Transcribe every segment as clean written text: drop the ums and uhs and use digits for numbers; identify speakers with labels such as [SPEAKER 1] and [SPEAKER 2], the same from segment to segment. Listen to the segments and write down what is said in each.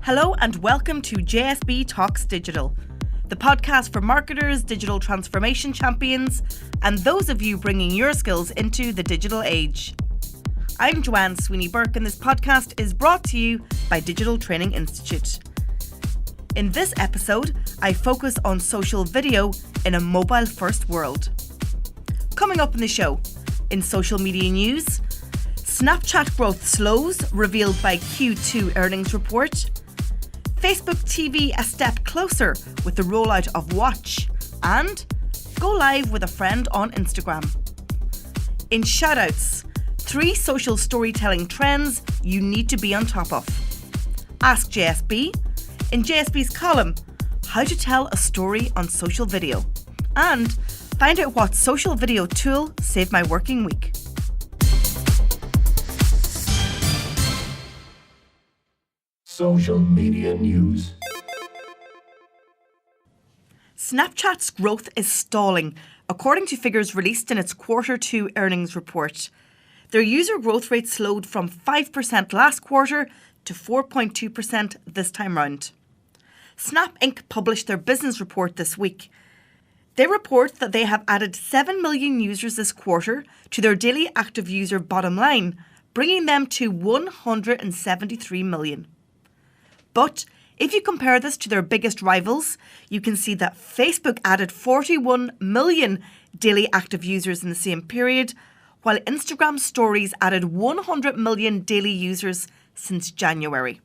[SPEAKER 1] Hello and welcome to JSB Talks Digital, the podcast for marketers, digital transformation champions, and those of you bringing your skills into the digital age. I'm Joanne Sweeney-Burke, and this podcast is brought to you by Digital Training Institute. In this episode, I focus on social video in a mobile-first world. Coming up in the show, in social media news, Snapchat growth slows, revealed by Q2 earnings report. Facebook TV a step closer with the rollout of Watch. And go live with a friend on Instagram. In shoutouts, 3 social storytelling trends you need to be on top of. Ask JSB. In JSB's column, how to tell a story on social video. And find out what social video tool saved my working week.
[SPEAKER 2] Social media news.
[SPEAKER 1] Snapchat's growth is stalling, according to figures released in its Q2 earnings report. Their user growth rate slowed from 5% last quarter to 4.2% this time round. Snap Inc. published their business report this week. They report that they have added 7 million users this quarter to their daily active user bottom line, bringing them to 173 million. But if you compare this to their biggest rivals, you can see that Facebook added 41 million daily active users in the same period, while Instagram Stories added 100 million daily users since January.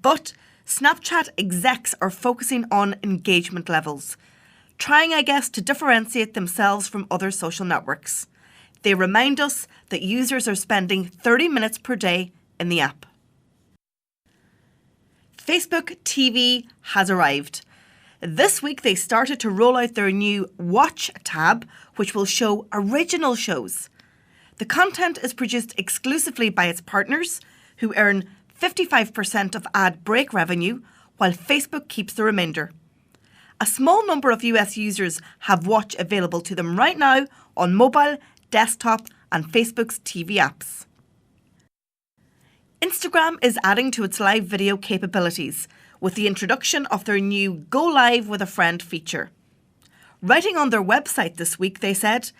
[SPEAKER 1] But Snapchat execs are focusing on engagement levels, trying, to differentiate themselves from other social networks. They remind us that users are spending 30 minutes per day in the app. Facebook TV has arrived. This week they started to roll out their new Watch tab, which will show original shows. The content is produced exclusively by its partners, who earn 55% of ad break revenue, while Facebook keeps the remainder. A small number of US users have Watch available to them right now on mobile, desktop, and Facebook's TV apps. Instagram is adding to its live video capabilities with the introduction of their new Go Live with a Friend feature. Writing on their website this week, they said,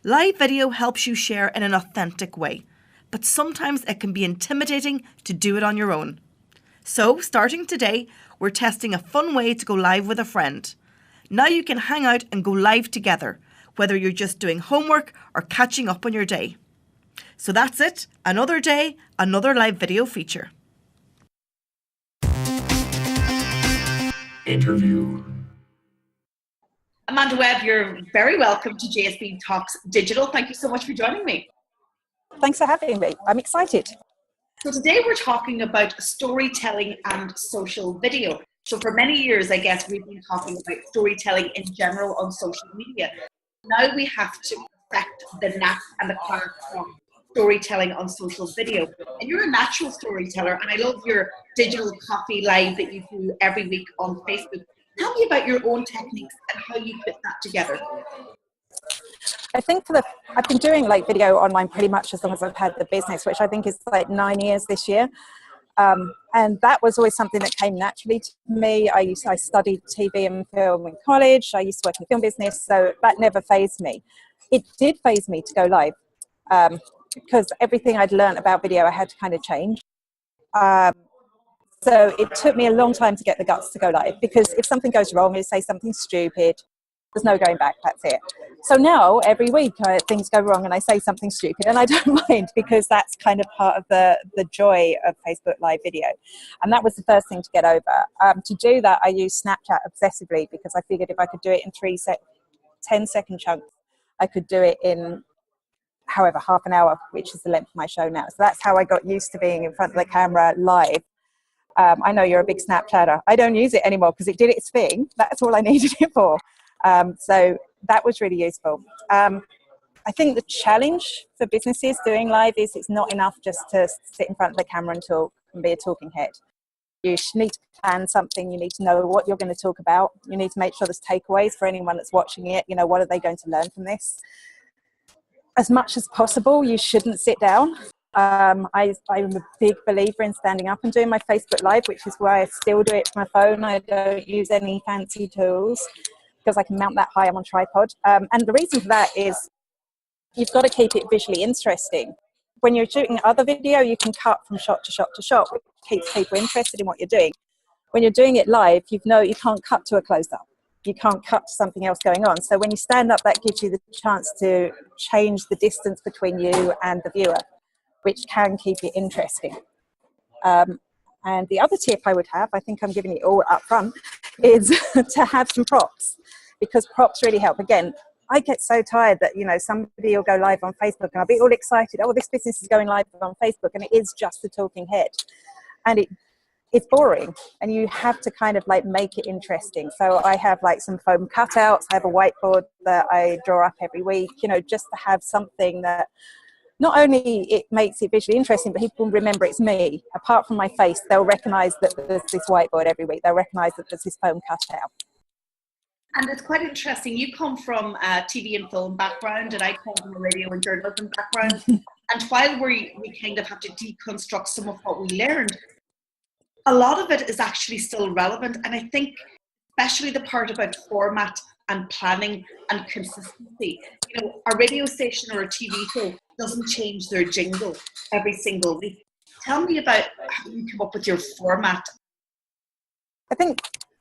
[SPEAKER 1] "Live video helps you share in an authentic way, but sometimes it can be intimidating to do it on your own. So, starting today, we're testing a fun way to go live with a friend. Now you can hang out and go live together, whether you're just doing homework or catching up on your day." So that's it. Another day, another live video feature.
[SPEAKER 2] Interview.
[SPEAKER 1] Amanda Webb, you're very welcome to JSB Talks Digital. Thank you so much for joining me.
[SPEAKER 3] Thanks for having me. I'm excited.
[SPEAKER 1] So today we're talking about storytelling and social video. So for many years, we've been talking about storytelling in general on social media. Now we have to perfect the knack and the craft from storytelling on social video. And you're a natural storyteller, and I love your digital coffee live that you do every week on Facebook. Tell me about your own techniques and how you put that together.
[SPEAKER 3] I think I've been doing video online pretty much as long as I've had the business, which I think is 9 years this year. And that was always something that came naturally to me. I studied TV and film in college. I used to work in the film business, so that never fazed me. It did faze me to go live. Because everything I'd learned about video, I had to kind of change. So it took me a long time to get the guts to go live, because if something goes wrong, you say something stupid, there's no going back, that's it. So now every week things go wrong and I say something stupid, and I don't mind, because that's kind of part of the joy of Facebook live video. And that was the first thing to get over. To do that, I used Snapchat obsessively, because I figured if I could do it in 10-second chunks, I could do it in half an hour, which is the length of my show now. So that's how I got used to being in front of the camera live. I know you're a big Snapchatter. I don't use it anymore because it did its thing. That's all I needed it for. So that was really useful. I think the challenge for businesses doing live is it's not enough just to sit in front of the camera and talk and be a talking head. You need to plan something. You need to know what you're going to talk about. You need to make sure there's takeaways for anyone that's watching it. What are they going to learn from this? As much as possible, you shouldn't sit down. I'm a big believer in standing up and doing my Facebook Live, which is why I still do it from my phone. I don't use any fancy tools because I can mount that high. I'm on tripod. And the reason for that is you've got to keep it visually interesting. When you're shooting other video, you can cut from shot to shot to shot, which keeps people interested in what you're doing. When you're doing it live, you can't cut to a close-up. You can't cut to something else going on. So when you stand up, that gives you the chance to change the distance between you and the viewer, which can keep it interesting. And the other tip I would have, I think I'm giving it all up front, is to have some props, because props really help. Again, I get so tired that, somebody will go live on Facebook and I'll be all excited. Oh, this business is going live on Facebook, and it is just the talking head. And it's boring, and you have to kind of like make it interesting. So I have like some foam cutouts. I have a whiteboard that I draw up every week, just to have something that not only it makes it visually interesting, but people remember it's me. Apart from my face, they'll recognize that there's this whiteboard every week. They'll recognize that there's this foam cutout.
[SPEAKER 1] And it's quite interesting. You come from a TV and film background, and I come from a radio and journalism background. And while we kind of have to deconstruct some of what we learned, a lot of it is actually still relevant. And I think especially the part about format and planning and consistency. A radio station or a TV show doesn't change their jingle every single week. Tell me about how you come up with your format.
[SPEAKER 3] I think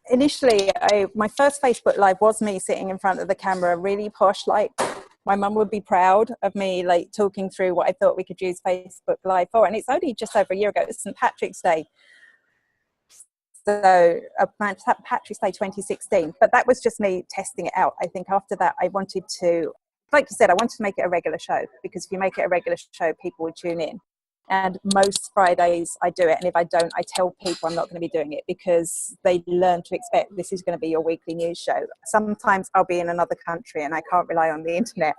[SPEAKER 3] initially, my first Facebook Live was me sitting in front of the camera, really posh. Like, my mum would be proud of me, like, talking through what I thought we could use Facebook Live for. And it's only just over a year ago. It was St. Patrick's Day. So, St. Patrick's Day 2016. But that was just me testing it out. I think after that, I wanted to, like you said, I wanted to make it a regular show, because if you make it a regular show, people will tune in. And most Fridays I do it, and if I don't, I tell people I'm not going to be doing it, because they learn to expect this is going to be your weekly news show. Sometimes I'll be in another country and I can't rely on the internet,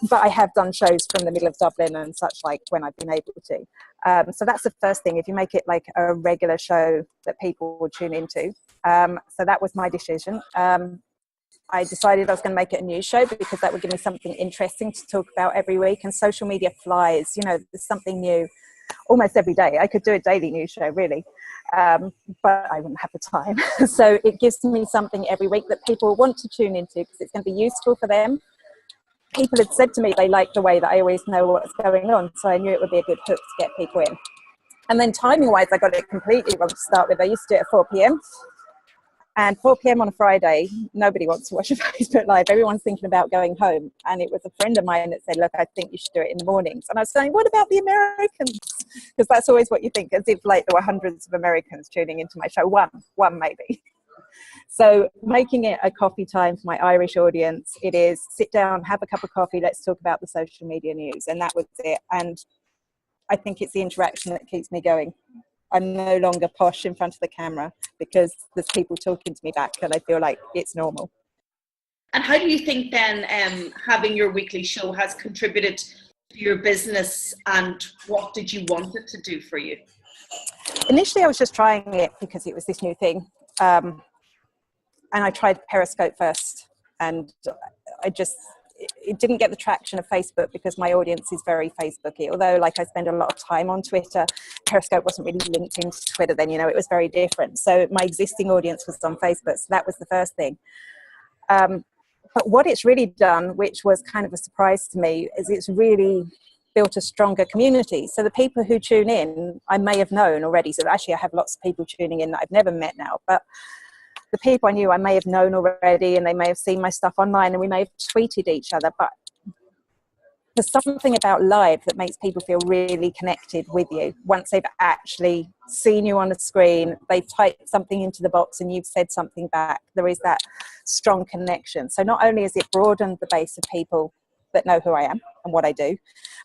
[SPEAKER 3] but I have done shows from the middle of Dublin and such, like, when I've been able to. So that's the first thing, if you make it like a regular show that people will tune into. So that was my decision. I decided I was going to make it a news show, because that would give me something interesting to talk about every week. And social media flies, there's something new almost every day. I could do a daily news show, really, but I wouldn't have the time. So it gives me something every week that people want to tune into, because it's going to be useful for them. People had said to me they like the way that I always know what's going on, so I knew it would be a good hook to get people in. And then timing-wise, I got it completely wrong to start with. I used to do it at 4 p.m. And 4 p.m. on a Friday, nobody wants to watch a Facebook Live. Everyone's thinking about going home. And it was a friend of mine that said, look, I think you should do it in the mornings. And I was saying, what about the Americans? Because that's always what you think, as if like there were hundreds of Americans tuning into my show. One maybe. So making it a coffee time for my Irish audience, it is sit down, have a cup of coffee, let's talk about the social media news. And that was it. And I think it's the interaction that keeps me going. I'm no longer posh in front of the camera, because there's people talking to me back, and I feel like it's normal.
[SPEAKER 1] And how do you think then having your weekly show has contributed to your business, and what did you want it to do for you?
[SPEAKER 3] Initially, I was just trying it because it was this new thing. And I tried Periscope first, and it didn't get the traction of Facebook, because my audience is very Facebooky. Although, like, I spend a lot of time on Twitter, Periscope wasn't really linked into Twitter then, it was very different. So my existing audience was on Facebook. So that was the first thing. But what it's really done, which was kind of a surprise to me, is it's really built a stronger community. So the people who tune in, I may have known already. So actually, I have lots of people tuning in that I've never met now. But the people I knew, I may have known already, and they may have seen my stuff online, and we may have tweeted each other. But there's something about live that makes people feel really connected with you. Once they've actually seen you on the screen, they've typed something into the box and you've said something back. There is that strong connection. So not only has it broadened the base of people that know who I am and what I do,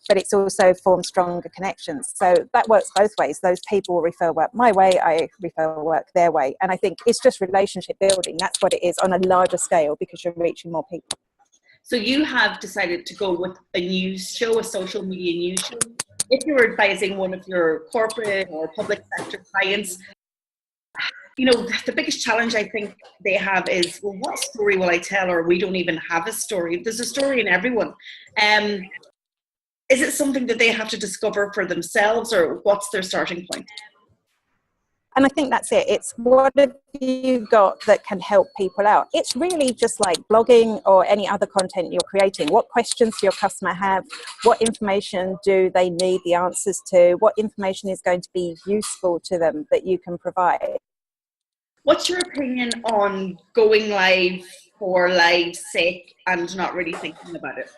[SPEAKER 3] but it's also formed stronger connections. So that works both ways. Those people will refer work my way, I refer work their way. And I think it's just relationship building. That's what it is on a larger scale, because you're reaching more people.
[SPEAKER 1] So you have decided to go with a news show, a social media news show. If you were advising one of your corporate or public sector clients, the biggest challenge I think they have is, well, what story will I tell? Or we don't even have a story. There's a story in everyone. Is it something that they have to discover for themselves, or what's their starting point?
[SPEAKER 3] And I think that's it. It's what have you got that can help people out? It's really just like blogging or any other content you're creating. What questions do your customer have? What information do they need the answers to? What information is going to be useful to them that you can provide?
[SPEAKER 1] What's your opinion on going live for live's sake and not really thinking about it?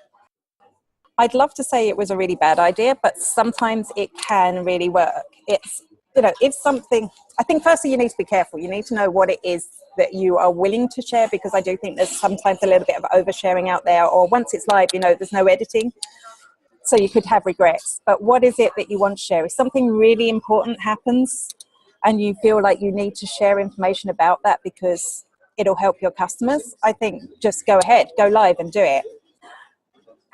[SPEAKER 3] I'd love to say it was a really bad idea, but sometimes it can really work. It's, if something, I think firstly you need to be careful. You need to know what it is that you are willing to share, because I do think there's sometimes a little bit of oversharing out there, or once it's live, there's no editing. So you could have regrets. But what is it that you want to share? If something really important happens and you feel like you need to share information about that because it'll help your customers, I think just go ahead, go live and do it.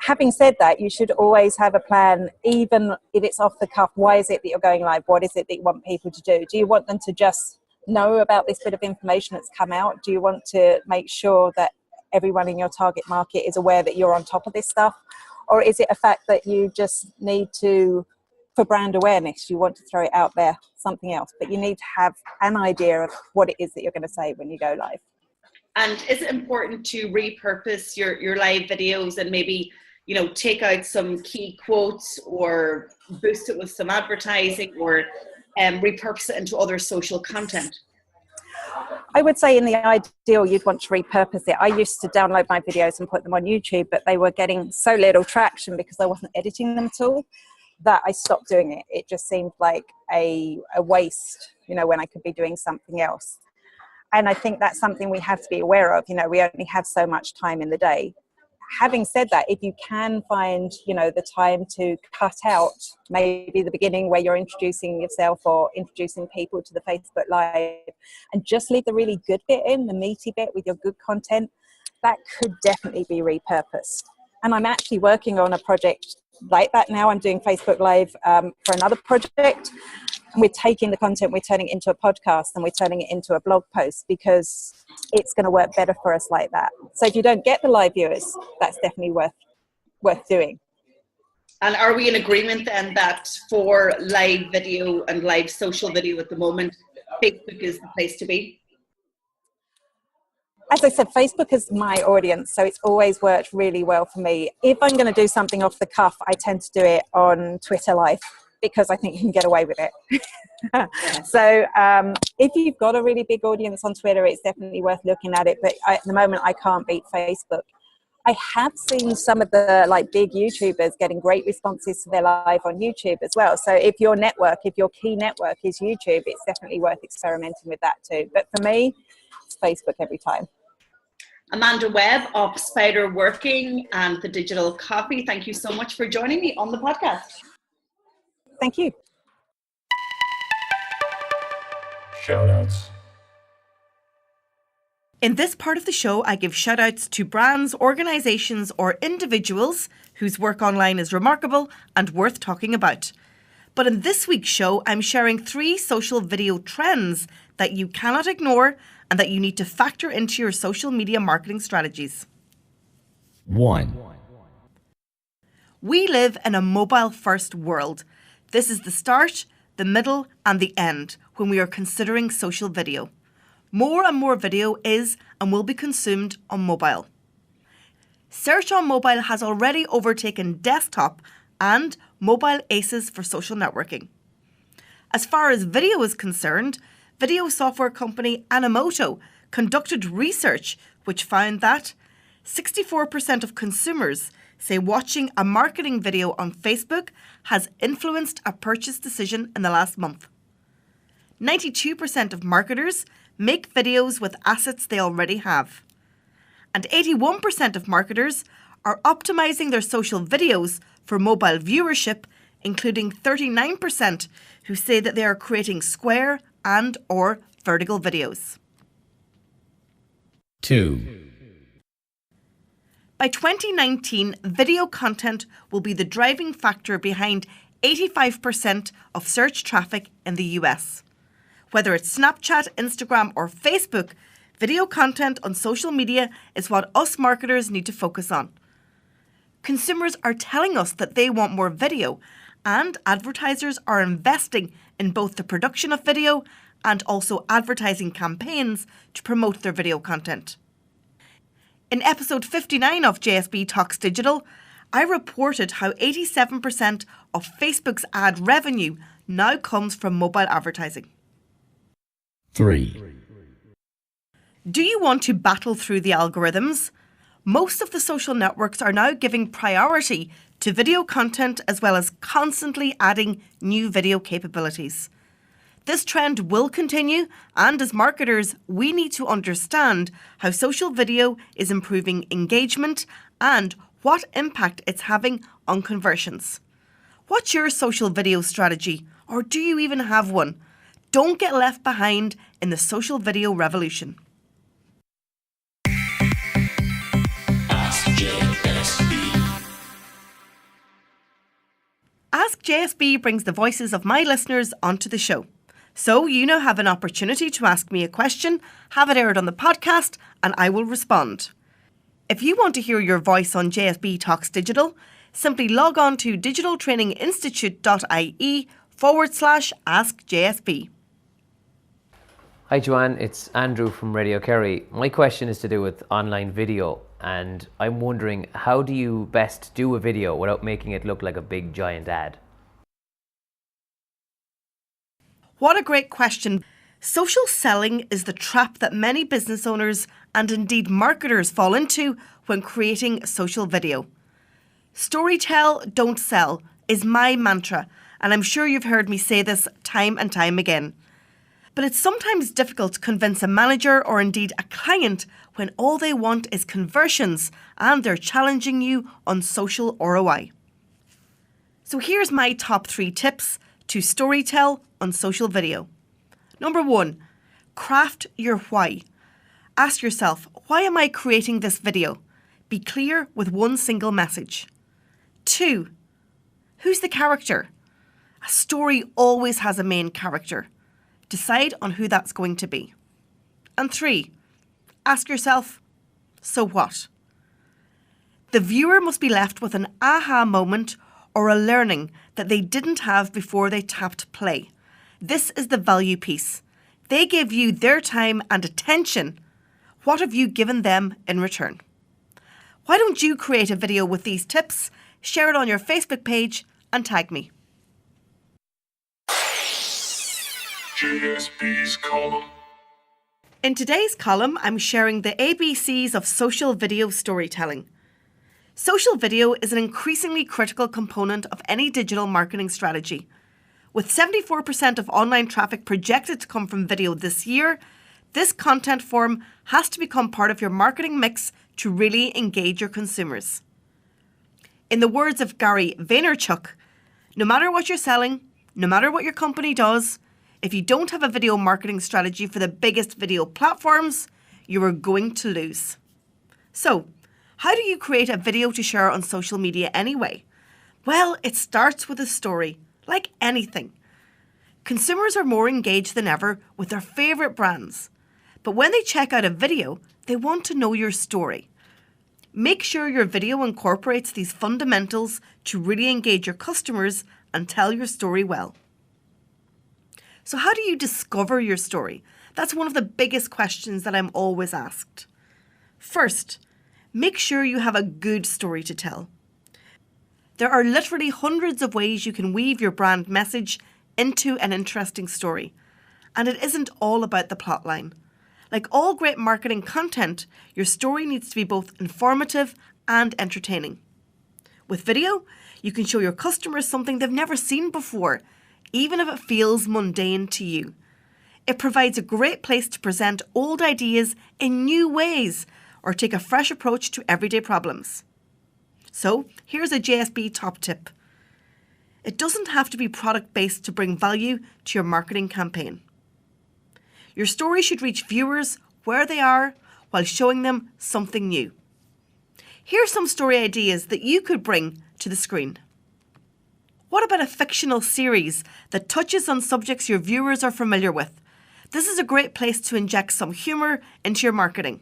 [SPEAKER 3] Having said that, you should always have a plan, even if it's off the cuff. Why is it that you're going live? What is it that you want people to do? Do you want them to just know about this bit of information that's come out? Do you want to make sure that everyone in your target market is aware that you're on top of this stuff? Or is it a fact that you just need to, for brand awareness, you want to throw it out there, something else? But you need to have an idea of what it is that you're going to say when you go live.
[SPEAKER 1] And is it important to repurpose your live videos and maybe take out some key quotes or boost it with some advertising, or repurpose it into other social content?
[SPEAKER 3] I would say in the ideal, you'd want to repurpose it. I used to download my videos and put them on YouTube, but they were getting so little traction because I wasn't editing them at all that I stopped doing it. It just seemed like a waste, when I could be doing something else. And I think that's something we have to be aware of. We only have so much time in the day. Having said that, if you can find, the time to cut out maybe the beginning where you're introducing yourself or introducing people to the Facebook Live, and just leave the really good bit in, the meaty bit with your good content, that could definitely be repurposed. And I'm actually working on a project like that now. I'm doing Facebook Live for another project. We're taking the content, we're turning it into a podcast, and we're turning it into a blog post because it's going to work better for us like that. So if you don't get the live viewers, that's definitely worth doing.
[SPEAKER 1] And are we in agreement then that for live video and live social video at the moment, Facebook is the place to be?
[SPEAKER 3] As I said, Facebook is my audience, so it's always worked really well for me. If I'm going to do something off the cuff, I tend to do it on Twitter Live, because I think you can get away with it. So if you've got a really big audience on Twitter, it's definitely worth looking at it. But at the moment, I can't beat Facebook. I have seen some of the big YouTubers getting great responses to their live on YouTube as well. So if your key network is YouTube, it's definitely worth experimenting with that too. But for me, it's Facebook every time.
[SPEAKER 1] Amanda Webb of Spider Working and the Digital Copy, thank you so much for joining me on the podcast.
[SPEAKER 3] Thank you.
[SPEAKER 2] Shoutouts.
[SPEAKER 1] In this part of the show, I give shoutouts to brands, organisations or individuals whose work online is remarkable and worth talking about. But in this week's show, I'm sharing 3 social video trends that you cannot ignore and that you need to factor into your social media marketing strategies.
[SPEAKER 2] 1.
[SPEAKER 1] We live in a mobile-first world. This is the start, the middle and the end when we are considering social video. More and more video is and will be consumed on mobile. Search on mobile has already overtaken desktop and mobile aces for social networking. As far as video is concerned, video software company Animoto conducted research which found that 64% of consumers say watching a marketing video on Facebook has influenced a purchase decision in the last month. 92% of marketers make videos with assets they already have. And 81% of marketers are optimizing their social videos for mobile viewership, including 39% who say that they are creating square and or vertical videos.
[SPEAKER 2] 2.
[SPEAKER 1] By 2019, video content will be the driving factor behind 85% of search traffic in the US. Whether it's Snapchat, Instagram or Facebook, video content on social media is what us marketers need to focus on. Consumers are telling us that they want more video, and advertisers are investing in both the production of video and also advertising campaigns to promote their video content. In episode 59 of JSB Talks Digital, I reported how 87% of Facebook's ad revenue now comes from mobile advertising.
[SPEAKER 2] 3.
[SPEAKER 1] Do you want to battle through the algorithms? Most of the social networks are now giving priority to video content as well as constantly adding new video capabilities. This trend will continue, and as marketers, we need to understand how social video is improving engagement and what impact it's having on conversions. What's your social video strategy, or do you even have one? Don't get left behind in the social video revolution.
[SPEAKER 2] Ask JSB.
[SPEAKER 1] Ask JSB brings the voices of my listeners onto the show. So you now have an opportunity to ask me a question, have it aired on the podcast, and I will respond. If you want to hear your voice on JSB Talks Digital, simply log on to digitaltraininginstitute.ie/askjsb.
[SPEAKER 4] Hi Joanne, it's Andrew from Radio Kerry. My question is to do with online video, and I'm wondering, how do you best do a video without making it look like a big giant ad?
[SPEAKER 1] What a great question. Social selling is the trap that many business owners and indeed marketers fall into when creating social video. Storytell, don't sell is my mantra, and I'm sure you've heard me say this time and time again. But it's sometimes difficult to convince a manager or indeed a client when all they want is conversions and they're challenging you on social ROI. So here's my top 3 tips to storytell on social video. Number 1, craft your why. Ask yourself, why am I creating this video? Be clear with one single message. 2, who's the character? A story always has a main character. Decide on who that's going to be. And 3, ask yourself, so what? The viewer must be left with an aha moment or a learning that they didn't have before they tapped play. This is the value piece. They gave you their time and attention. What have you given them in return? Why don't you create a video with these tips, share it on your Facebook page and tag me.
[SPEAKER 2] JSB's column.
[SPEAKER 1] In today's column, I'm sharing the ABCs of social video storytelling. Social video is an increasingly critical component of any digital marketing strategy. With 74% of online traffic projected to come from video this year, this content form has to become part of your marketing mix to really engage your consumers. In the words of Gary Vaynerchuk, no matter what you're selling, no matter what your company does, if you don't have a video marketing strategy for the biggest video platforms, you are going to lose. So, how do you create a video to share on social media anyway? Well, it starts with a story, like anything. Consumers are more engaged than ever with their favourite brands. But when they check out a video, they want to know your story. Make sure your video incorporates these fundamentals to really engage your customers and tell your story well. So how do you discover your story? That's one of the biggest questions that I'm always asked. First, make sure you have a good story to tell. There are literally hundreds of ways you can weave your brand message into an interesting story. And it isn't all about the plotline. Like all great marketing content, your story needs to be both informative and entertaining. With video, you can show your customers something they've never seen before, even if it feels mundane to you. It provides a great place to present old ideas in new ways or take a fresh approach to everyday problems. So, here's a JSB top tip. It doesn't have to be product-based to bring value to your marketing campaign. Your story should reach viewers where they are while showing them something new. Here are some story ideas that you could bring to the screen. What about a fictional series that touches on subjects your viewers are familiar with? This is a great place to inject some humour into your marketing.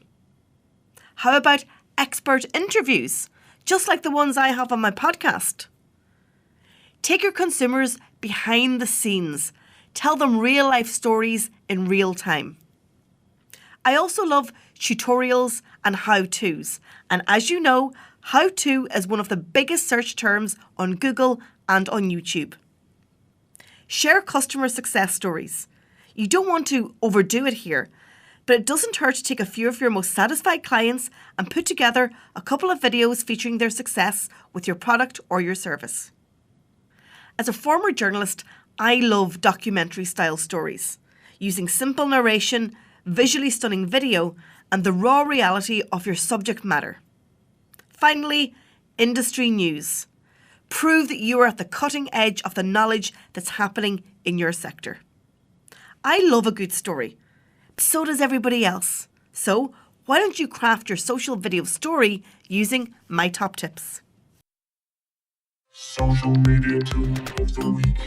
[SPEAKER 1] How about expert interviews? just like the ones I have on my podcast. Take your consumers behind the scenes. Tell them real life stories in real time. I also love tutorials and how-tos. And as you know, how-to is one of the biggest search terms on Google and on YouTube. Share customer success stories. You don't want to overdo it here, but it doesn't hurt to take a few of your most satisfied clients and put together a couple of videos featuring their success with your product or your service. As a former journalist, I love documentary-style stories, using simple narration, visually stunning video, and the raw reality of your subject matter. Finally, industry news. Prove that you are at the cutting edge of the knowledge that's happening in your sector. I love a good story, but so does everybody else. So why don't you craft your social video story using my top tips?
[SPEAKER 2] Social media tool of the week.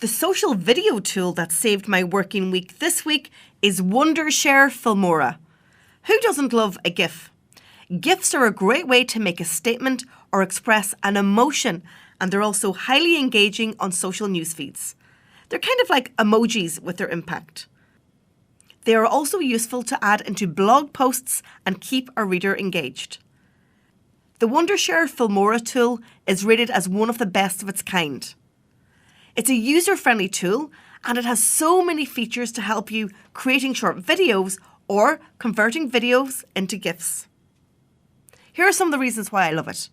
[SPEAKER 1] The social video tool that saved my working week this week is Wondershare Filmora. Who doesn't love a GIF? GIFs are a great way to make a statement or express an emotion, and they're also highly engaging on social news feeds. They're kind of like emojis with their impact. They are also useful to add into blog posts and keep a reader engaged. The Wondershare Filmora tool is rated as one of the best of its kind. It's a user-friendly tool, and it has so many features to help you creating short videos or converting videos into GIFs. Here are some of the reasons why I love it.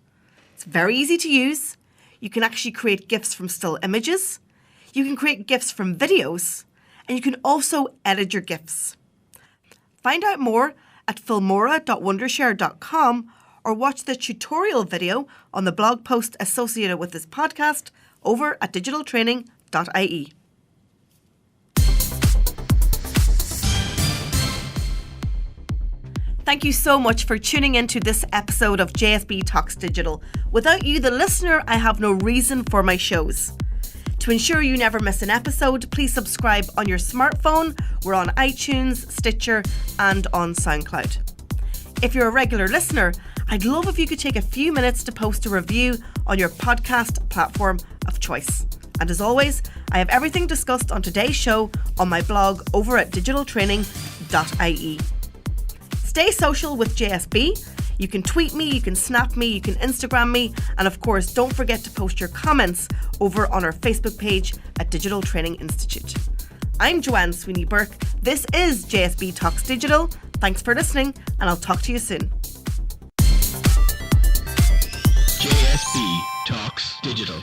[SPEAKER 1] It's very easy to use. You can actually create GIFs from still images. You can create GIFs from videos, and you can also edit your GIFs. Find out more at filmora.wondershare.com or watch the tutorial video on the blog post associated with this podcast over at digitaltraining.ie. Thank you so much for tuning into this episode of JSB Talks Digital. Without you, the listener, I have no reason for my shows. To ensure you never miss an episode, please subscribe on your smartphone. We're on iTunes, Stitcher, and on SoundCloud. If you're a regular listener, I'd love if you could take a few minutes to post a review on your podcast platform of choice. And as always, I have everything discussed on today's show on my blog over at digitaltraining.ie. Stay social with JSB. You can tweet me, you can snap me, you can Instagram me, and of course, don't forget to post your comments over on our Facebook page at Digital Training Institute. I'm Joanne Sweeney Burke. This is JSB Talks Digital. Thanks for listening, and I'll talk to you soon.
[SPEAKER 2] JSB Talks Digital.